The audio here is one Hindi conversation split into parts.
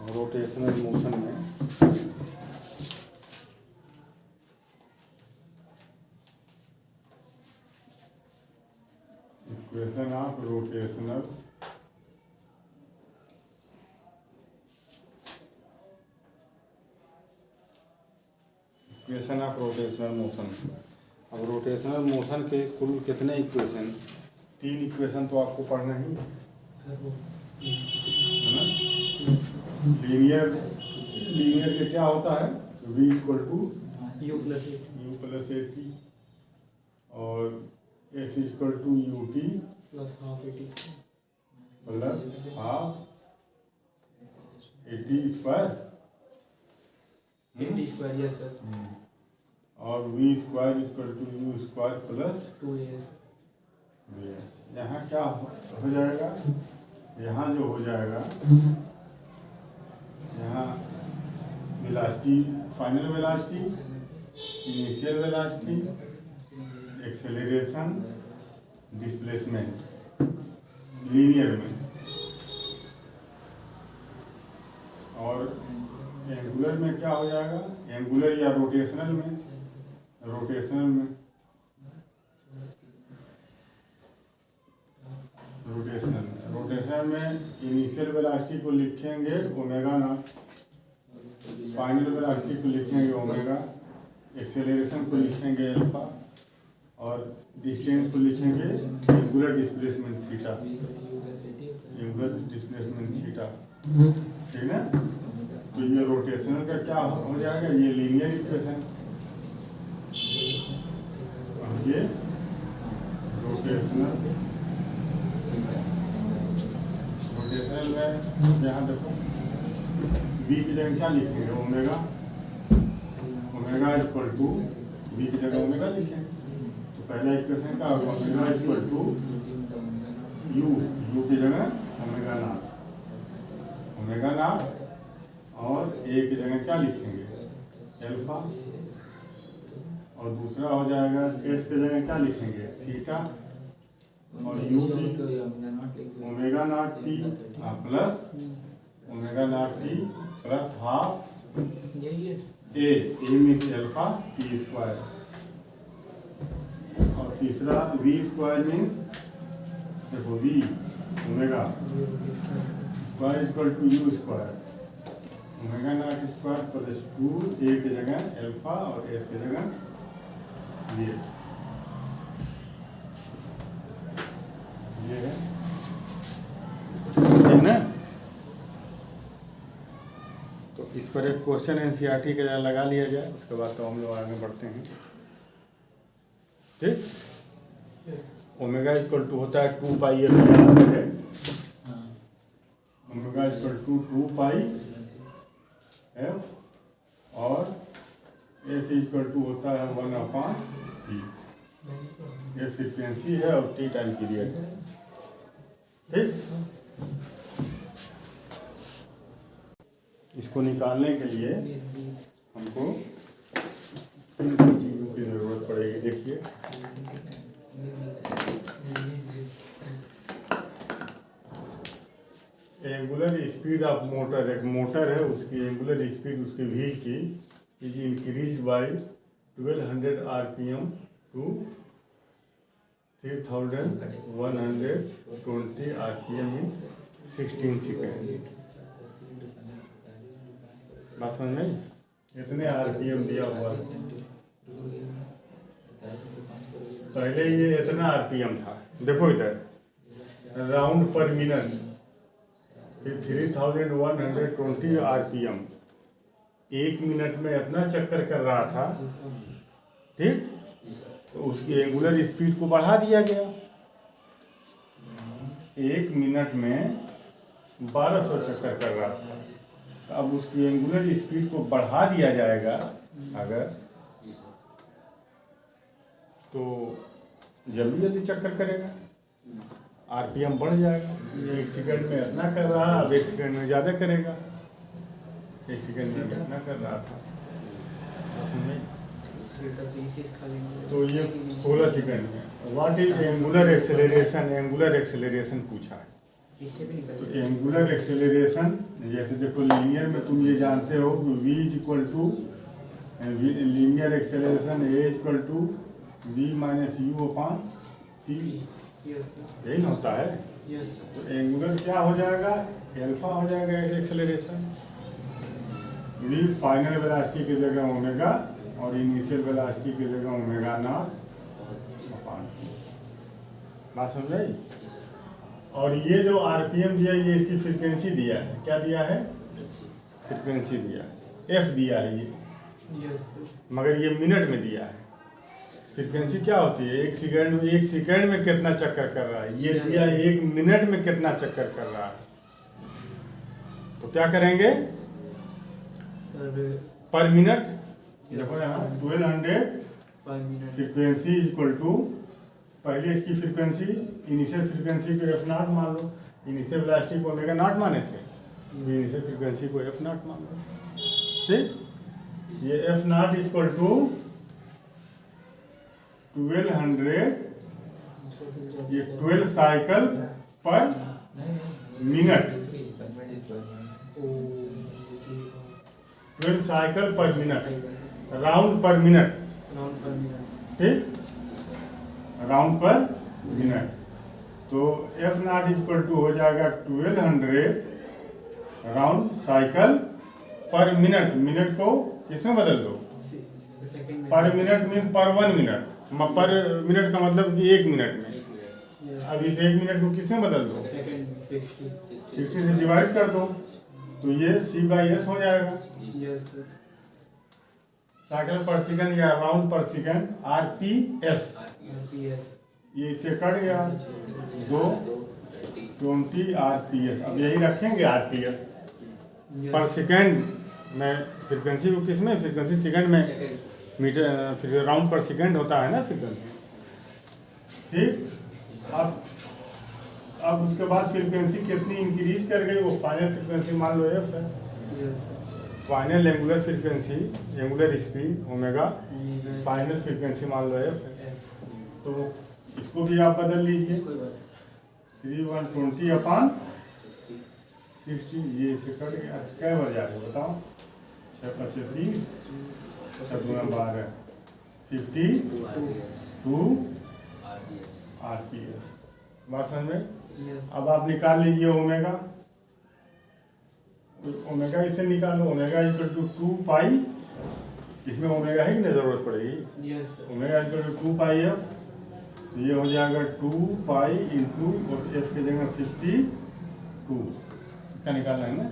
रोटेशनल मोशन में इक्वेशन ऑफ रोटेशनल मोशन। अब रोटेशनल मोशन के कुल कितने इक्वेशन? 3 इक्वेशन तो आपको पढ़ना ही है ना। लीनियर के क्या होता है? v equal to u plus a t और s equal to u t plus half a t square yes sir. और v square equal to u square plus 2as। यहाँ क्या हो जाएगा? यहाँ जो हो जाएगा, यहाँ velocity, final velocity, initial velocity, acceleration, displacement linear में, और एंगुलर में क्या हो जाएगा? एंगुलर या रोटेशनल में इनिशियल वेलोसिटी को लिखेंगे ओमेगा नॉट, फाइनल वेलोसिटी को लिखेंगे ओमेगा, एक्सेलरेशन को लिखेंगे अल्फा, और डिस्टेंस को लिखेंगे एंगुलर डिस्प्लेसमेंट थीटा। ठीक है। तो ये रोटेशनल का क्या हो जाएगा? ये लीनियर इक्वेशन, ये रोटेशनल में यहाँ देखो v की जगह क्या लिखेंगे? ओमेगा इक्वल टू v की जगह ओमेगा लिखेंगे। तो पहला इक्वेशन का ओमेगा इक्वल टू यू की जगह ओमेगा नॉट, और ए की जगह क्या लिखेंगे? अल्फा, और दूसरा हो जाएगा एस की जगह क्या लिखेंगे? थीटा, और यू की omega naught t plus half a means alpha t square, और तीसरा वी स्क्वायर मीन्स देखो v omega square equal to u square, omega naught square plus 2 a की जगह अल्फा और एस की जगह ये है, ठीक ना। तो इस पर एक क्वेश्चन एनसीईआरटी का लगा लिया जाए, उसके बाद तो हम लोग आगे बढ़ते हैं। ठीक। ओमेगा इक्वल टू होता है 2 पाई एफ है, omega equal to 2 pi f, और एफ इक्वल टू होता है 1/p। ये फ्रीक्वेंसी है और टी टाइम पीरियड है। ठीक। इसको निकालने के लिए हमको चीज़ों की ज़रूरत पड़ेगी। देखिए एंगुलर स्पीड ऑफ मोटर, एक मोटर है, उसकी एंगुलर स्पीड उसके व्हील की is increase by 1200 RPM to 3120 RPM in 16 second. बात समझ में? इतने आरपीएम दिया हुआ है। पहले ये इतना आरपीएम था, देखो इधर राउंड पर मिनट, फिर 3120 आरपीएम, 1 मिनट में इतना चक्कर कर रहा था। ठीक। तो उसकी एंगुलर स्पीड को बढ़ा दिया गया, 1 मिनट में 1200 चक्कर कर रहा था। अब उसकी एंगुलर स्पीड को बढ़ा दिया जाएगा अगर, तो जल्दी जल्दी चक्कर करेगा, आरपीएम बढ़ जाएगा। 1 सेकंड में इतना कर रहा, अब 1 सेकंड में ज़्यादा करेगा। 1 सेकंड में इतना कर रहा था, तो ये 16 सेकंड में। What is angular acceleration? Angular acceleration पूछा है। तो एंगुलर एक्सेलरेशन जैसे देखो लीनियर में तुम ये जानते हो कि v is equal to linear acceleration a equal to v minus u upon p, यही ना होता है। तो एंगुलर क्या हो जाएगा, एल्फा हो जाएगा एक्सेलरेशन, v फाइनल वेलोसिटी की जगह ओमेगा और इनिशियल वेलोसिटी की जगह ओमेगा नॉट अपॉन p। बात समझ आई। और ये जो आरपीएम दिया ये इसकी फ्रीक्वेंसी दिया है, क्या दिया है, फ्रीक्वेंसी दिया है, एफ दिया है ये, मगर ये मिनट में दिया है। फ्रीक्वेंसी क्या होती है, एक सेकंड में कितना चक्कर कर रहा है, ये दिया है एक मिनट में कितना चक्कर कर रहा है। तो क्या करेंगे पर मिनट, देखो यहाँ 1200 फ्रीक्वेंसी इज इक्वल टू, पहले इसकी फ्रीक्वेंसी इनिशियल फ्रीक्वेंसी को एफ नॉट मान लो, इनिशियल वेलोसिटी को ओमेगा नॉट माने थे, इनिशियल फ्रीक्वेंसी को एफ नॉट मान लो, ठीक। ये f naught is equal to 1200, ये 12 cycle per minute, 12 cycle per minute, round per minute, ठीक, राउंड पर मिनट। तो एफ नॉट इक्वल टू हो जाएगा 1200 round cycle per minute, minute को किसमें बदल दो, पर मिनट मीन पर 1 मिनट, पर मिनट का मतलब कि 1 मिनट में, अब इस 1 मिनट को किसमें बदल दो, 60 से डिवाइड कर दो, तो ये c/s हो जाएगा, साइकिल पर सेकंड या राउंड पर सेकंड, आरपीएस, ये इससे कट गया 220 आरपीएस। अब यही रखेंगे आरपीएस पर सेकंड में, फ्रीक्वेंसी को किस में, फ्रीक्वेंसी सेकंड में, मीटर फिर राउंड पर सेकंड होता है ना फ्रीक्वेंसी, ठीक। अब उसके बाद फ्रीक्वेंसी कितनी इंक्रीज कर गई, वो फाइनल फ्रीक्वेंसी मान लो एफ है, final angular frequency, angular speed omega, final frequency मान लो एफ है। तो इसको भी आप बदल लीजिए, 3120 अपॉन 60, ये इसे कट गया, क्या बार जाएगा बताओ, 6 30, 12 52 आरपीएस। बात समझ में। अब आप निकाल लीजिए ओमेगा, ओमेगा इसे निकालो, ओमेगा इक्वल टू 2 पाई, इसमें ओमेगा ही की जरूरत पड़ेगी, omega equal to 2 pi f, तो ये हो जाएगा 2 पाई इंटू और एफ की जगह 52, इसका निकालना है ना,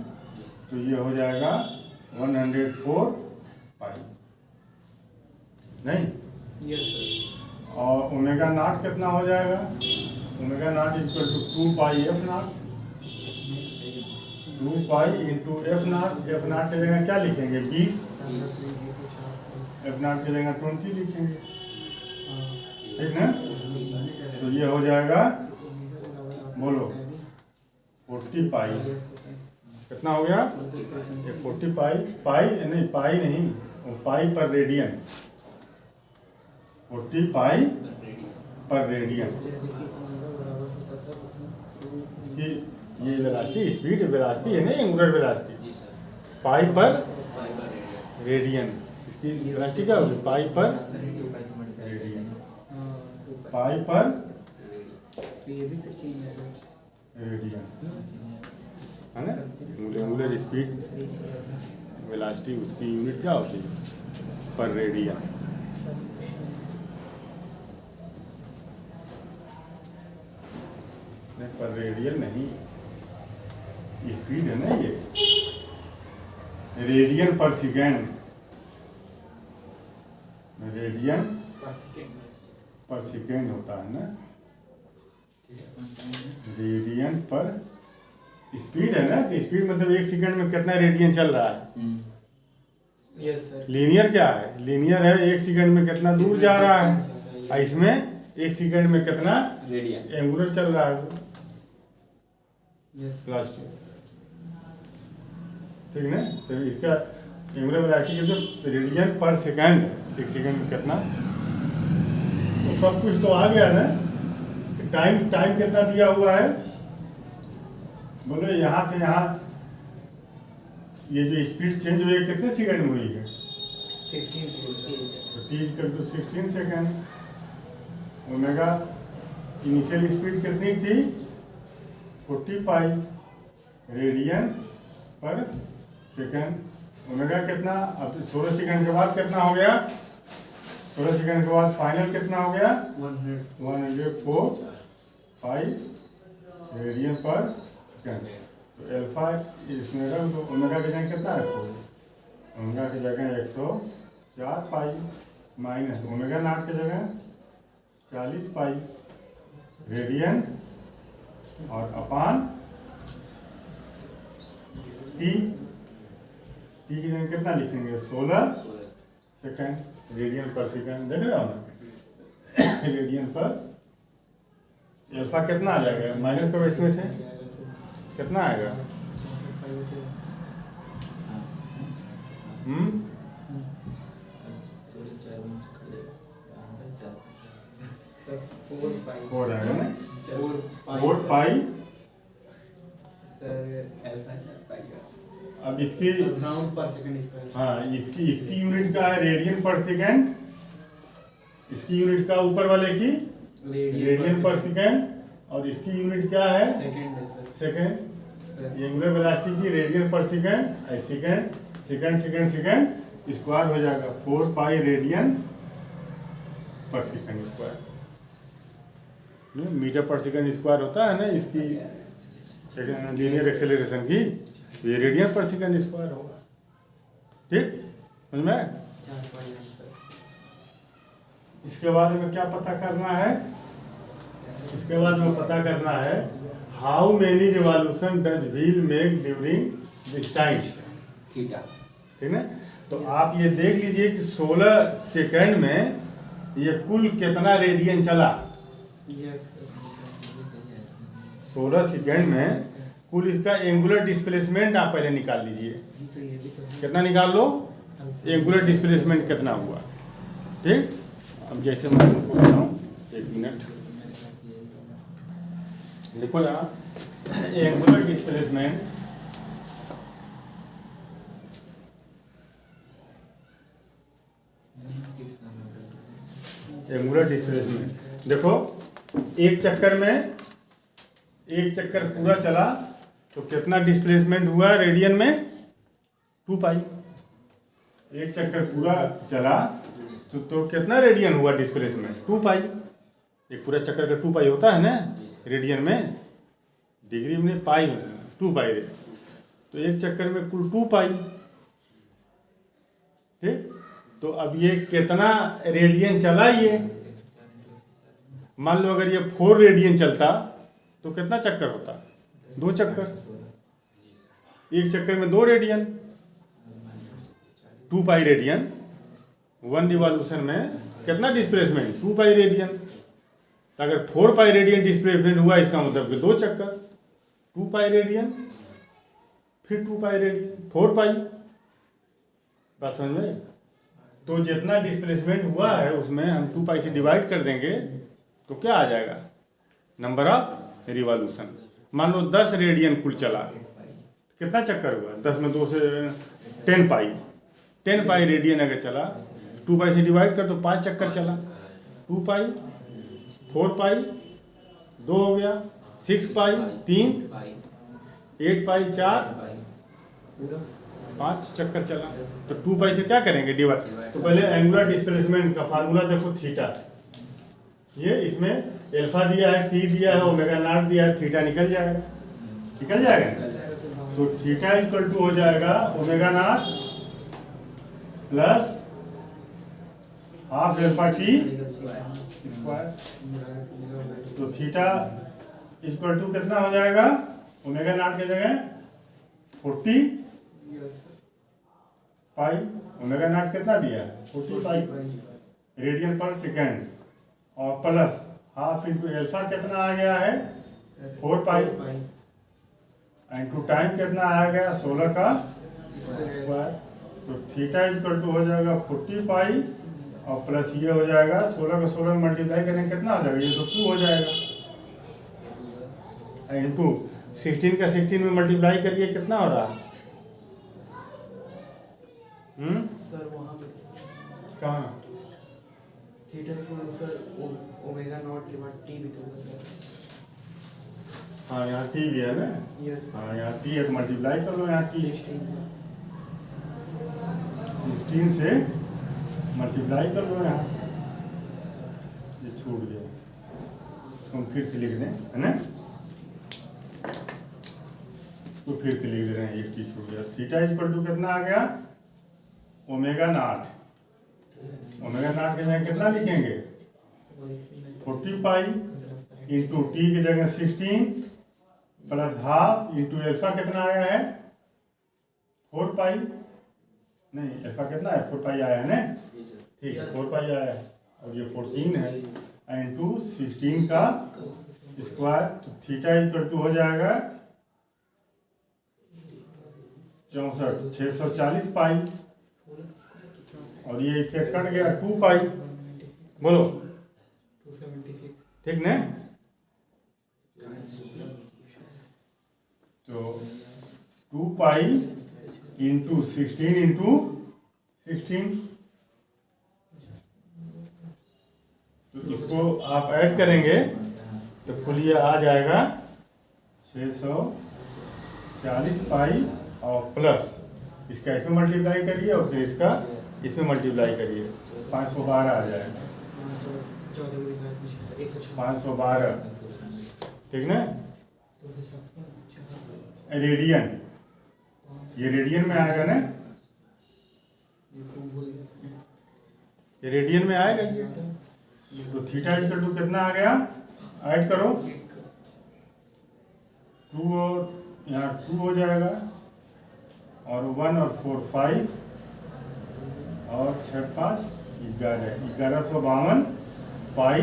तो ये हो जाएगा 104 पाई, नहीं, और ओमेगा नॉट कितना हो जाएगा, omega naught equal to 2 pi f naught, 2 pi into f naught, f naught की जगह क्या लिखेंगे 20, एफ नॉट की जगह 20 लिखेंगे, ठीक ना। तो ये हो जाएगा, बोलो 40 पाई, कितना हो गया, ये 40 पाई, पाई नहीं, पाई नहीं, पाई पर रेडियन, 40 पाई पर रेडियन, ये वेलोसिटी, स्पीड वेलोसिटी है ना, एंगुलर वेलोसिटी, पाई पर रेडियन, इसकी वेलोसिटी क्या होगी, पाई पर रेडियन, पाई पर रेडियन, है ना। एंगुलर स्पीड वेलोसिटी उसकी यूनिट क्या होती है, पर रेडियन। पर रेडियन नहीं, स्पीड है ना, ये रेडियन पर सेकेंड, रेडियन पर सेकेंड होता है ना, रेडियन पर स्पीड है ना, तो स्पीड मतलब 1 सेकंड में कितना रेडियन चल रहा है, यस सर। लीनियर क्या है, लीनियर है 1 सेकंड में कितना दूर जा रहा है, और इसमें 1 सेकंड में कितना रेडियन, एंगुलर चल रहा है, यस, ठीक है। तो इसका एंगुलर वेलोसिटी जो रेडियन पर सेकंड, 1 सेकंड में कितना, तो सब कुछ तो आ गया ना। टाइम कितना दिया हुआ है, बोलो यहाँ से यहाँ ये जो स्पीड चेंज हुई है कितने सेकंड में हुई है? 16 तो t equal to 16 second. Omega initial speed कितनी थी? 40 pi radian per second. Omega कितना? अब 16 सेकंड के बाद कितना हो गया? 16 सेकंड के बाद फाइनल कितना हो गया? 104 पाई रेडियन पर सेकंड। तो अल्फा इसमें तो ओमेगा की जगह कितना है? ओमेगा की जगह 104 पाई माइनस ओमेगा नॉट की जगह 40 पाई रेडियन और अपान टी की जगह कितना लिखेंगे? 16 सेकंड रेडियन पर सेकंड। देख रहे हो ना रेडियन पर अल्फा कितना आ जाएगा? माइनस करो इसमें से कितना आएगा? फोर आएगा ना? 4 पाई। अब इसकी राउंड पर सेकंड स्क्वायर। हाँ इसकी यूनिट का है रेडियन पर सेकंड। इसकी यूनिट का ऊपर वाले की रेडियन पर सेकंड और इसकी यूनिट क्या है? सेकंड है सर। सेकंड। एंगुलर वेलोसिटी की radian per second second second second second square हो जाएगा 4 पाई radian per second square. Metre पर सेकंड स्क्वायर होता है ना इसकी लीनियर एक्सेलरेशन की, ये रेडियन पर सेकंड स्क्वायर होगा। ठीक समझ में? इसके बाद हमें क्या पता करना है? इसके बाद हमें पता करना है how many revolution does wheel make during this time. Theta. ठीक है? तो आप ये देख लीजिए कि 16 सेकंड में ये कुल कितना रेडियन चला। यस 16 सेकंड में कुल इसका एंगुलर डिस्प्लेसमेंट आप पहले निकाल लीजिए। कितना निकाल लो? एंगुलर डिस्प्लेसमेंट कितना हुआ। ठीक, अब जैसे मैं आपको बताऊं, एक मिनट लिखो यहाँ एंगुलर डिस्प्लेसमेंट देखो एक चक्कर पूरा चला तो कितना डिस्प्लेसमेंट हुआ रेडियन में? 2 पाई। एक चक्कर पूरा चला तो कितना रेडियन हुआ डिस्प्लेसमेंट? 2 पाई। एक पूरा चक्कर का 2 पाई होता है ना रेडियन में, डिग्री में पाई में 2 पाई रे। तो एक चक्कर में कुल 2 पाई। ठीक, तो अब ये कितना रेडियन चला? ये मान लो अगर ये 4 रेडियन चलता तो कितना चक्कर होता? 2 चक्कर। एक चक्कर में 2 रेडियन, 2 पाई रेडियन। 1 रिवॉल्यूशन में कितना डिस्प्लेसमेंट? 2 pi radian. तो अगर 4 पाई रेडियन डिस्प्लेसमेंट हुआ इसका मतलब कि 2 चक्कर, 2 पाई रेडियन फिर 2 पाई रेडियन 4 पाई। बात समझ में? तो जितना डिस्प्लेसमेंट हुआ है उसमें हम 2 पाई से डिवाइड कर देंगे तो क्या आ जाएगा? Number of revolution. मान लो 10 रेडियन कुल चला, कितना चक्कर हुआ? 10 में 2 से 10 पाई। 10 पाई रेडियन अगर चला 2 पाई से डिवाइड कर तो 5 चक्कर चला। 2 पाई 4 पाई 2 हो गया, 6 पाई 3, 8 पाई 4, 5 चक्कर चला। तो 2 पाई से क्या करेंगे? डिवाइड। तो पहले एंगुलर डिस्प्लेसमेंट का फार्मूला देखो, थीटा। ये इसमें अल्फा दिया है, टी दिया है, ओमेगा नॉट दिया है, थीटा निकल जाएगा। तो थीटा इक्वल टू हो जाएगा omega naught plus half alpha t square. तो थीटा इक्वल टू कितना हो जाएगा? ओमेगा नॉट की जगह 40 पाई। ओमेगा नॉट कितना दिया है? 40 पाई रेडियन पर सेकेंड और प्लस हाफ इंटू अल्फा कितना आ गया है? 4 पाई इंटू टाइम कितना आ गया? 16 का स्क्वायर। तो थीटा इक्वल टू हो जाएगा 40 पाई और प्लस ये हो जाएगा 16 का 16 मल्टीप्लाई करेंगे कितना हो जाएगा? ये तो 2 हो जाएगा इंटू 16 का 16 में मल्टीप्लाई करिए, कितना हो रहा? सर वहाँ पे कहाँ? Theta equal sir omega naught के बाद टी भी तो होगा सर। हाँ यहाँ टी भी है ना। यस हाँ यहाँ टी है तो मल्टीप्लाई कर लो यहाँ टी 16 से मल्टीप्लाई कर लो यहाँ। ये छूट गया, इसको हम फिर से लिख दें, है ना? तो फिर से लिख दे रहे हैं, एक चीज छूट गया। थीटा इक्वल टू कितना आ गया? Omega naught. ओमेगा नॉट के जगह कितना लिखेंगे? 40 पाई इंटू टी की जगह 16 प्लस हाफ इंटू एल्फा कितना आया है? 4 पाई। नहीं, एल्फा कितना है? 4 पाई आया है ना? ठीक है, 4 पाई आया है और ये 14 है इंटू 16 का स्क्वायर। तो थीटा इक्वल टू हो जाएगा 64 640 पाई और ये इससे कट गया 2 पाई। बोलो 276 ठीक ना? तो 2 पाई इंटू 16 इंटू 16, तो इसको आप ऐड करेंगे तो कुल ये आ जाएगा 640 पाई और प्लस इसका इसमें मल्टीप्लाई करिए और फिर इसका इसमें मल्टीप्लाई करिए, 512 आ जाएगा। 512 ठीक ना? रेडियन, ये रेडियन में आएगा ना? ये रेडियन में आएगा ये। तो थीटा इक्वल टू कितना आ गया? ऐड करो 2 और यहाँ 2 हो जाएगा और 1 और 4 5 और 6 5 11 1152 पाई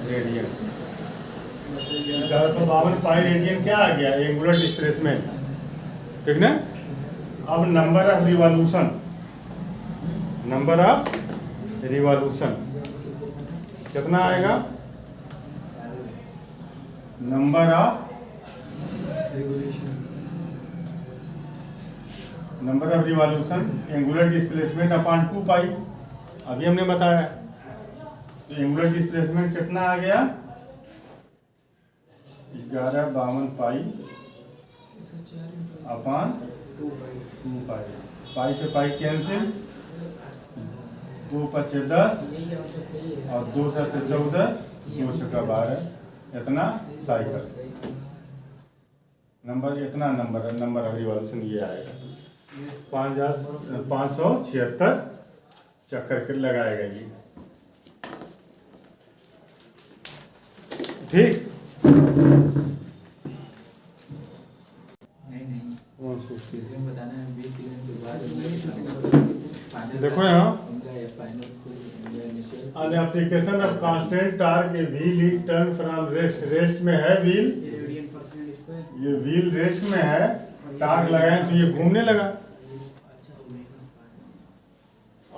रेडियन। 1152 पाई रेडियन क्या आ गया? एंगुलर डिस्प्लेसमेंट, ठीक ना? अब number of revolution, number of revolution कितना आएगा? Number of revolution angular displacement upon 2 पाई, अभी हमने बताया। तो एंगुलर डिस्प्लेसमेंट कितना आ गया? 1152 पाई अपॉन 2 पाई। पाई से पाई कैंसिल, 2 5 10 और 2 7 14, 2 6 12, इतना साइकिल नंबर, इतना नंबर ऑफ रिवॉल्यूशन ये आएगा। 576 चक्कर के लगाएगा ये, ठीक? देखो यहाँ an application of constant torque a wheel is turned from rest में है व्हील, ये व्हील रेस्ट में है, टार्क लगाए तो ये घूमने लगा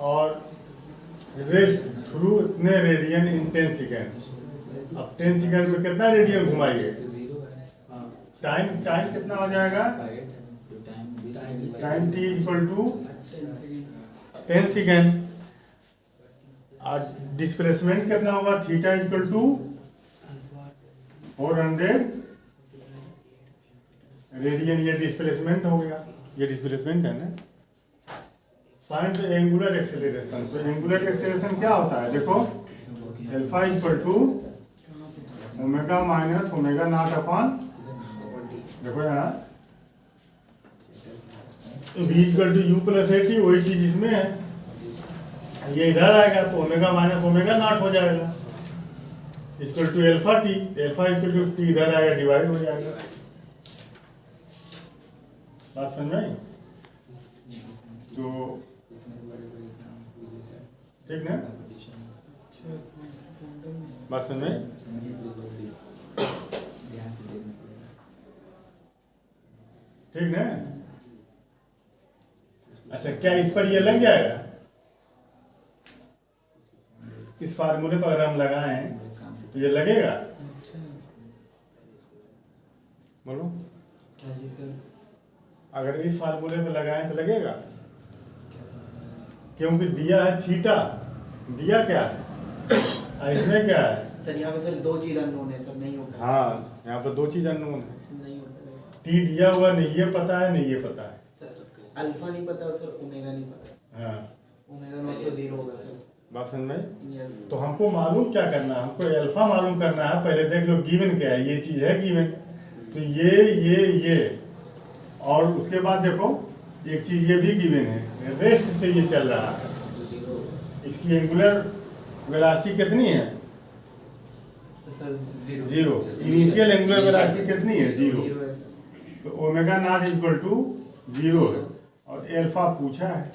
और रेस्ट थ्रू इतने रेडियन इन 10 सेकेंड। अब 10 सेकेंड में कितना रेडियन घुमाइए? टाइम कितना हो जाएगा? Time t equal to 10 second और डिस्प्लेसमेंट कितना होगा? Theta equal to 400 radian. ये डिस्प्लेसमेंट हो गया, ये डिस्प्लेसमेंट है ना? Find the angular acceleration. तो एंगुलर एक्सेलरेशन क्या होता है? देखो alpha equal to omega minus omega naught upon, देखो यहाँ v equal to u plus a t, वही चीज इसमें है। ये इधर आएगा तो ओमेगा माइनस ओमेगा नॉट हो जाएगा equal to alpha t, alpha equal to t इधर आएगा, डिवाइड हो जाएगा। बात समझ में आई? तो ठीक ना? बात समझ में? ठीक ना? अच्छा, क्या इस पर ये लग जाएगा? इस फार्मूले पर अगर हम लगाएं तो ये लगेगा? बोलो। क्या जी सर? अगर इस फार्मूले पे लगाएं तो लगेगा, क्योंकि दिया है थीटा, दिया क्या है और इसमें क्या है। सर यहाँ पे सर दो चीज अननोन है सर, नहीं हो पाएगा। हाँ, यहाँ पर दो चीज अननोन है। नहीं हो पाएगा टी दिया हुआ नहीं ये पता है, नहीं ये पता है। सर। अल्फा नहीं पता और सर ओमेगा नहीं पता। हाँ, ओमेगा नॉट तो जीरो होगा सर। बात समझ में आई? यस। तो हमको मालूम क्या करना है, हमको अल्फा मालूम करना है। पहले देख लो गिवन क्या है, ये चीज है गिवन, तो ये और उसके बाद देखो एक चीज ये भी गिवन है, रेस्ट से ये चल रहा है। इसकी एंगुलर वेलोसिटी कितनी है? तो sir zero. Zero. Initial angular velocity कितनी है? जीरो। जीरो है सर। तो omega naught equal to zero है और अल्फा पूछा है।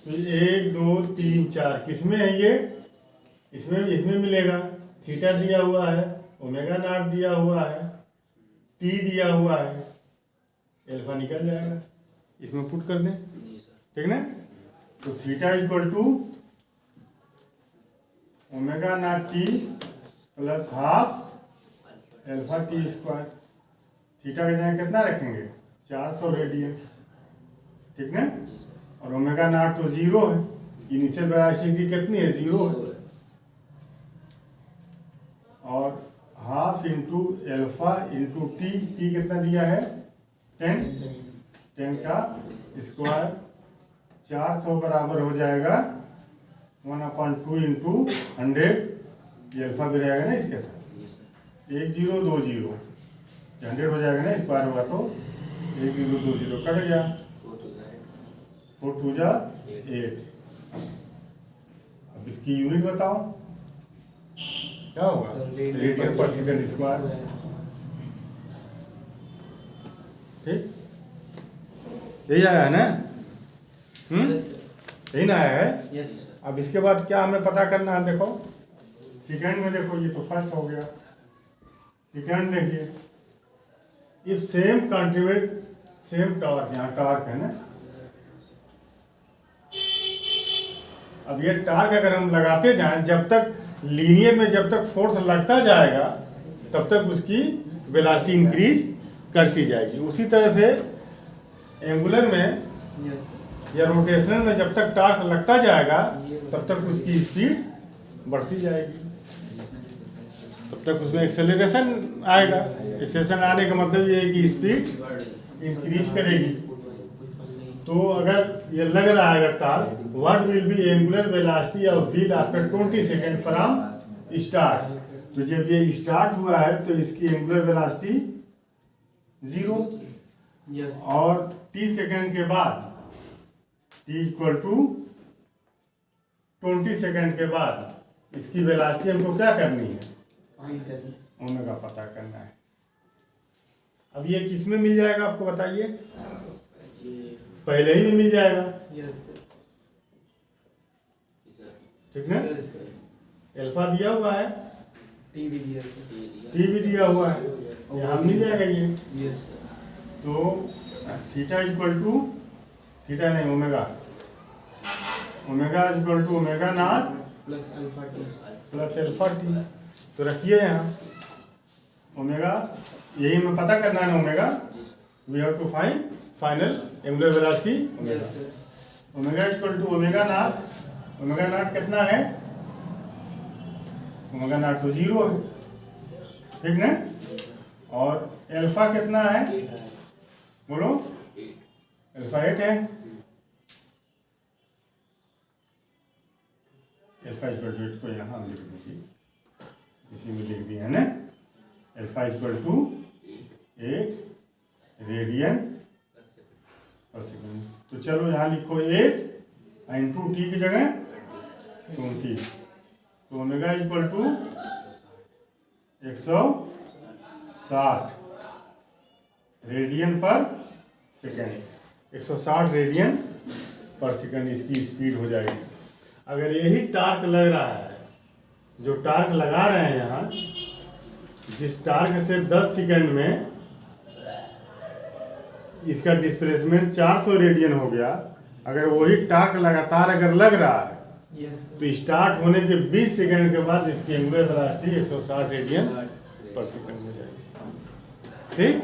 तो 1 2 3 4 किसमें है ये? इसमें मिलेगा। थीटा दिया हुआ है, ओमेगा नॉट दिया हुआ है, टी दिया हुआ है, अल्फा निकल जाएगा। इसमें पुट कर दें, ठीक ना। तो theta equal to omega naught t plus half alpha t square. Theta की जगह कितना रखेंगे? 400 रेडियन, ठीक ना। और ओमेगा नॉट तो जीरो है, इनिशियल वेलोसिटी की कितनी है? जीरो है। और half into alpha into t, t कितना दिया है? 10, 10 का स्क्वायर। 400 बराबर हो जाएगा 1/2 इंटू 100। ये अल्फा भी रहेगा ना इसके साथ, 1 0 2 0, 100 हो जाएगा ना, स्क्वायर होगा तो 1 0 2 0 कट गया, 4 2 जा 8। अब इसकी यूनिट बताओ क्या होगा? रेडियन पर सेकंड स्क्वायर, ठीक। यही आया है ना? यही ना आया है। Yes sir. अब इसके बाद क्या हमें पता करना है? देखो सेकंड में, देखो ये तो फर्स्ट हो गया। सेकंड देखिए, if same contribute same torque, यहाँ टॉर्क है ना। अब ये टॉर्क अगर हम लगाते जाएं, जब तक लीनियर में जब तक फोर्स लगता जाएगा तब तक उसकी वेलोसिटी इंक्रीज करती जाएगी। उसी तरह से एंगुलर में यस। या रोटेशनल में जब तक टॉर्क लगता जाएगा तब तक उसकी स्पीड बढ़ती जाएगी, तब तक उसमें एक्सेलरेशन आएगा। एक्सेलरेशन आने का मतलब ये है कि स्पीड इंक्रीज करेगी। तो अगर ये लग रहा है अगर torque, what will be angular velocity of wheel after 20 second from start. तो जब ये स्टार्ट हुआ है तो इसकी एंगुलर वेलोसिटी 0, यस। और t सेकंड के बाद t इक्वल टू 20 सेकंड के बाद इसकी वेलोसिटी हमको क्या करनी है? फाइंड करना। ओमेगा पता करना है। अब ये किस में मिल जाएगा आपको बताइए? पहले ही में मिल जाएगा, यस ठीक ना। Yes sir. अल्फा दिया हुआ है, टी भी दिया सर। टी भी दिया हुआ है, यहाँ मिल जाएगा ये। Yes sir. तो थीटा इक्वल टू, थीटा नहीं omega, omega equal to omega naught plus alpha t. Plus alpha t. तो रखिए यहाँ ओमेगा, यही हमें पता करना है ना omega. We have to find final angular velocity omega. Yes sir. Omega equal to omega naught, omega naught कितना है? ओमेगा नॉट तो 0 है, ठीक ना। और अल्फा कितना है? बोलो। अल्फा 8 है। अल्फा इक्वल टू 8 को यहाँ लिख दीजिए, इसी में लिख दिया है ना। Alpha equal to 8 radian per second. तो चलो यहाँ लिखो 8 इंटू टी की जगह 20। तो omega equal to 160 radian per second. 160 radian per second इसकी स्पीड हो जाएगी। अगर यही टार्क लग रहा है, जो टार्क लगा रहे हैं यहाँ, जिस टार्क से 10 सेकंड में इसका डिस्प्लेसमेंट 400 रेडियन हो गया, अगर वही टार्क लगातार अगर लग रहा है तो स्टार्ट होने के 20 सेकंड के बाद इसकी angular velocity 160 radian per second हो जाएगी, ठीक।